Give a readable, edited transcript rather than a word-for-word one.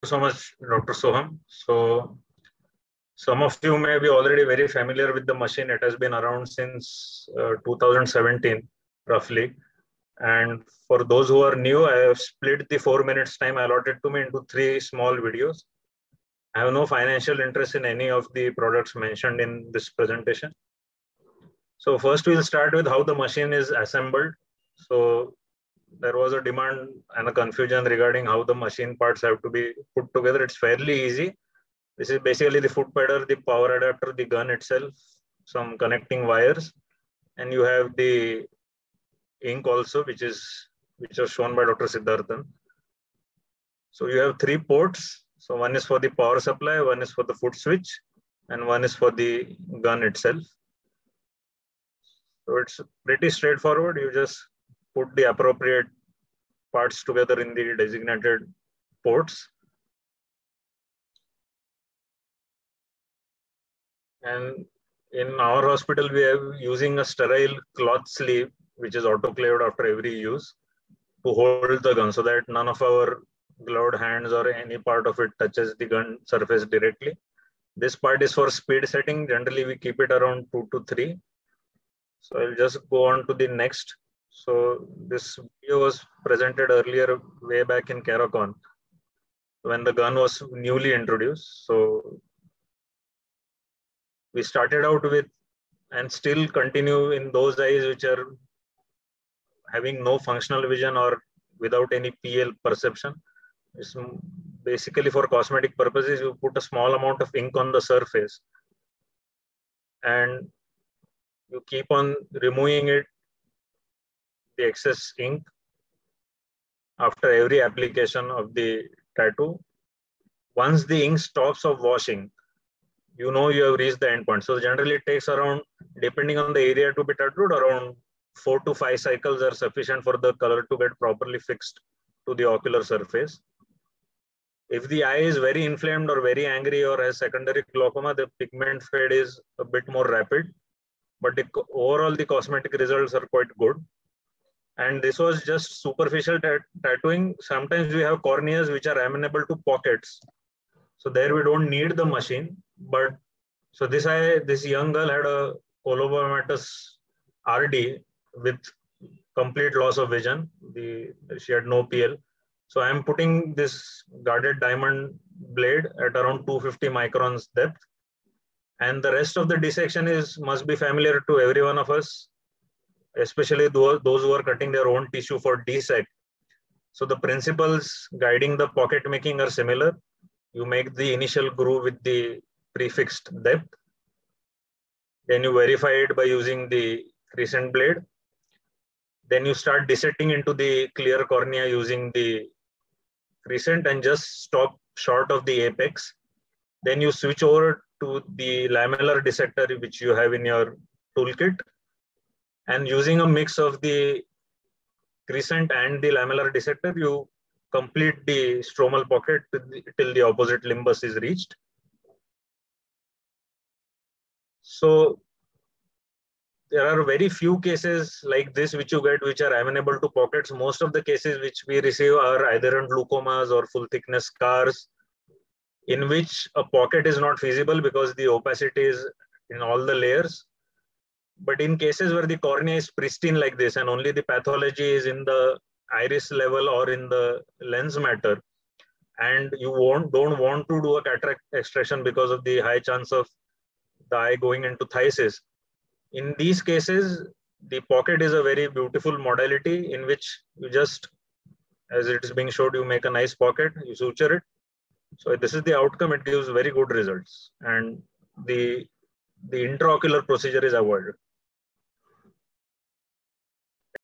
so much, Dr. Soham. So, some of you may be already very familiar with the machine. It has been around since 2017, roughly. And for those who are new, I have split the 4 minutes time allotted to me into 3 small videos. I have no financial interest in any of the products mentioned in this presentation. So first we'll start with how the machine is assembled. So there was a demand and a confusion regarding how the machine parts have to be put together. It's fairly easy. This is basically the foot pedal, the power adapter, the gun itself, some connecting wires, and you have the ink also, which was shown by Dr. Siddharthan. So you have 3 ports. So one is for the power supply, one is for the foot switch, and one is for the gun itself. So it's pretty straightforward. You just put the appropriate parts together in the designated ports. And in our hospital, we are using a sterile cloth sleeve, which is autoclaved after every use, to hold the gun so that none of our gloved hands or any part of it touches the gun surface directly. This part is for speed setting. Generally, we keep it around 2 to 3. So I'll just go on to the next. So this video was presented earlier, way back in Caracon, when the gun was newly introduced. So we started out with, and still continue in those eyes which are having no functional vision or without any PL perception. It's basically for cosmetic purposes. You put a small amount of ink on the surface and you keep on removing it, the excess ink, after every application of the tattoo. Once the ink stops of washing, you know you have reached the end point. So generally it takes around, depending on the area to be tattooed, around 4 to 5 cycles are sufficient for the color to get properly fixed to the ocular surface. If the eye is very inflamed or very angry or has secondary glaucoma, the pigment fade is a bit more rapid, but overall the cosmetic results are quite good. And this was just superficial tattooing. Sometimes we have corneas which are amenable to pockets. So there we don't need the machine. But so this young girl had a colobomatous RD with complete loss of vision. She had no PL. So I'm putting this guarded diamond blade at around 250 microns depth. And the rest of the dissection must be familiar to every one of us, especially those who are cutting their own tissue for dissect. So the principles guiding the pocket making are similar. You make the initial groove with the prefixed depth. Then you verify it by using the crescent blade. Then you start dissecting into the clear cornea using the crescent and just stop short of the apex. Then you switch over to the lamellar dissector, which you have in your toolkit. And using a mix of the crescent and the lamellar dissector, you complete the stromal pocket till the opposite limbus is reached. So there are very few cases like this which you get which are amenable to pockets. Most of the cases which we receive are either in glaucomas or full thickness scars, in which a pocket is not feasible because the opacity is in all the layers. But in cases where the cornea is pristine like this and only the pathology is in the iris level or in the lens matter, and you don't want to do a cataract extraction because of the high chance of the eye going into phthisis, in these cases, the pocket is a very beautiful modality in which you just, as it is being showed, you make a nice pocket, you suture it. So this is the outcome. It gives very good results, and the intraocular procedure is avoided.